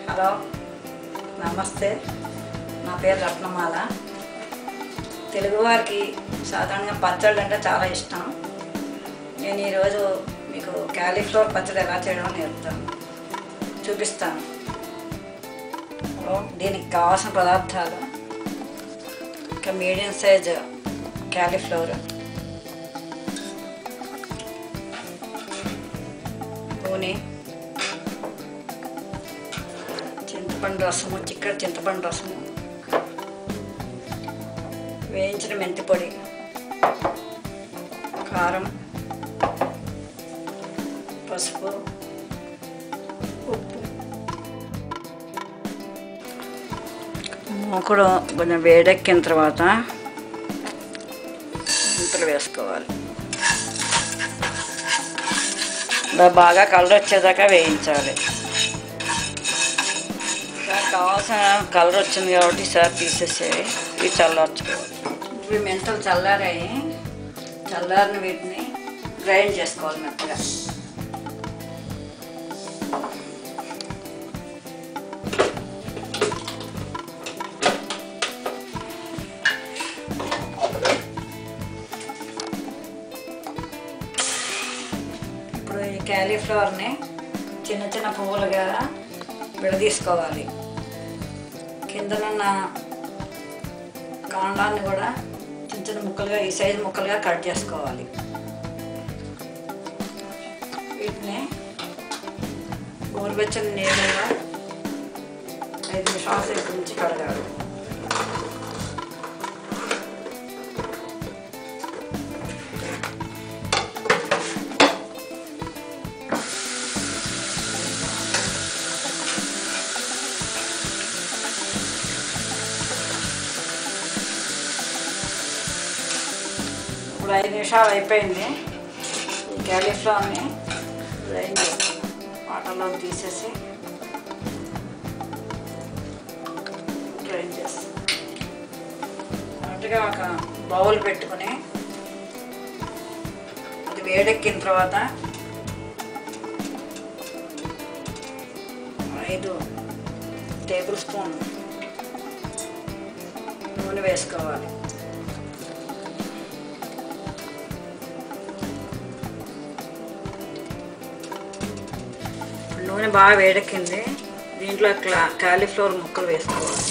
Hello నమస్తే, నా పేరు రత్నమాల. తెలుగువారికి సాధారణంగా పచ్చళ్ళు అంటే చాలా ఇష్టం. నేను ఈరోజు మీకు క్యాలీఫ్లవర్ పచ్చడి ఎలా చేయడం చూపిస్తాను. దీనికి కావాల్సిన పదార్థాలు: ఒక మీడియం సైజ్ క్యాలీఫ్లవర్, నూనె, చింతపండు రసము, చిక్కడి చింతపండు రసము, వేయించిన మెంతి పొడి, కారం, పసుపు, ఉప్పు. మూకుడు కొంచెం వేడెక్కిన తర్వాత మెంతులు వేసుకోవాలి. బాగా కలర్ వచ్చేదాకా వేయించాలి. కావాల్సిన కలర్ వచ్చింది కాబట్టి ఈసారి తీసేసేవి. ఇవి చల్లార్చుకోవాలి. ఇవి మెంతులు చల్లారాయి. చల్లారిన వీటిని గ్రైండ్ చేసుకోవాలి మెత్తగా. ఇప్పుడు ఈ క్యాలీఫ్లవర్ని చిన్న చిన్న పువ్వులుగా విడదీసుకోవాలి. కిందనున్న కాండాన్ని కూడా చిన్న చిన్న ముక్కలుగా, ఈ సైజు ముక్కలుగా కట్ చేసుకోవాలి. వీటిని గోరువెచ్చని నీళ్ళలో 5 నిమిషాల సేపు నుంచి కడగాలి. ఇప్పుడు 5 నిమిషాలు అయిపోయింది. ఈ క్యాలీఫ్లవర్ని గ్రైండ్ చేస్తాను. వాటర్లో తీసేసి గ్రైండ్ చేస్తాను. అటుగా ఒక బౌల్ పెట్టుకుని అది వేడెక్కిన తర్వాత 5 టేబుల్ స్పూన్ నూనె వేసుకోవాలి. నూనె బాగా వేడెక్కింది. దీంట్లో క్యాలీఫ్లవర్ ముక్కలు వేసుకోవాలి.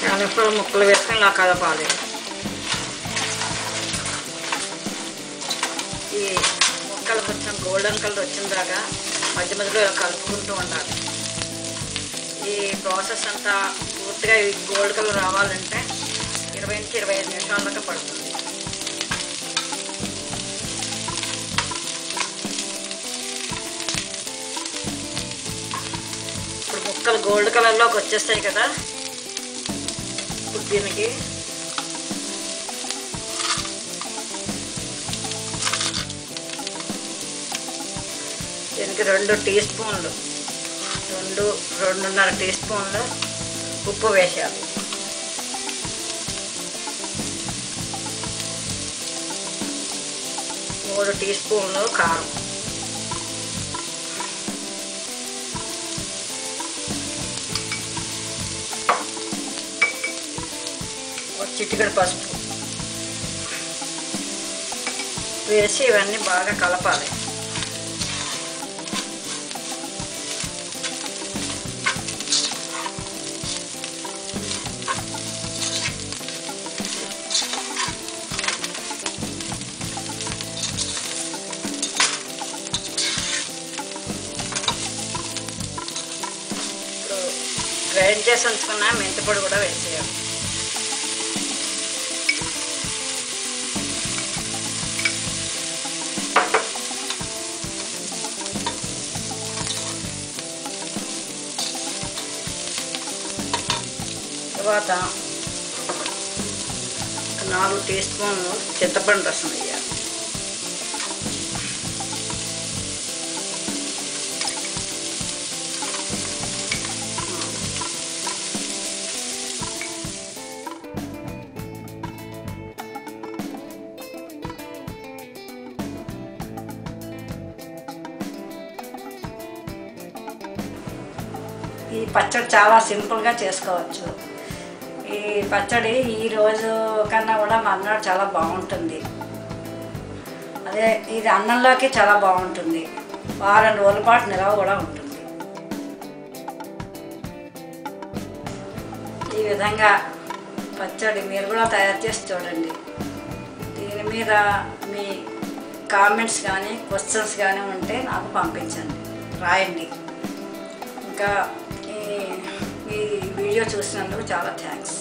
క్యాలీఫ్లవర్ ముక్కలు వేసుకొని ఇలా కలపాలి. ఈ ముక్కలు కొంచెం గోల్డెన్ కలర్ వచ్చిన దాకా మధ్య మధ్యలో కలుపుకుంటూ ఉండాలి. ఈ ప్రాసెస్ అంతా పూర్తిగా ఈ గోల్డ్ కలర్ రావాలంటే 20 నుంచి 25 నిమిషాల దాకా పడుతుంది. ఇప్పుడు ముక్కలు గోల్డ్ కలర్లోకి వచ్చేస్తాయి కదా. ఇప్పుడు దీనికి దీనికి 2 టీ స్పూన్లు, 2.5 టీ స్పూన్లు ఉప్పు వేసాలి. మూడు టీ స్పూన్లు కారం, ఒక చిటికెడు పసుపు వేసి ఇవన్నీ బాగా కలపాలి. గ్రైండ్ చేసి ఉంచుకున్న మెంతి పొడి కూడా వేసేయాలి. తర్వాత 4 టీ స్పూన్లు చింతపండు రసం వేయాలి. ఈ పచ్చడి చాలా సింపుల్గా చేసుకోవచ్చు. ఈ పచ్చడి ఈ రోజు కన్నా కూడా మర్నాడు చాలా బాగుంటుంది. అదే ఇది అన్నంలోకి చాలా బాగుంటుంది. వారం రోజుల పాటు నిలవ కూడా ఉంటుంది. ఈ విధంగా పచ్చడి మీరు కూడా తయారు చేసి చూడండి. దీని మీద మీ కామెంట్స్ కానీ క్వశ్చన్స్ కానీ ఉంటే నాకు పంపించండి, రాయండి. ఇంకా ఈ వీడియో చూసినందుకు చాలా థ్యాంక్స్.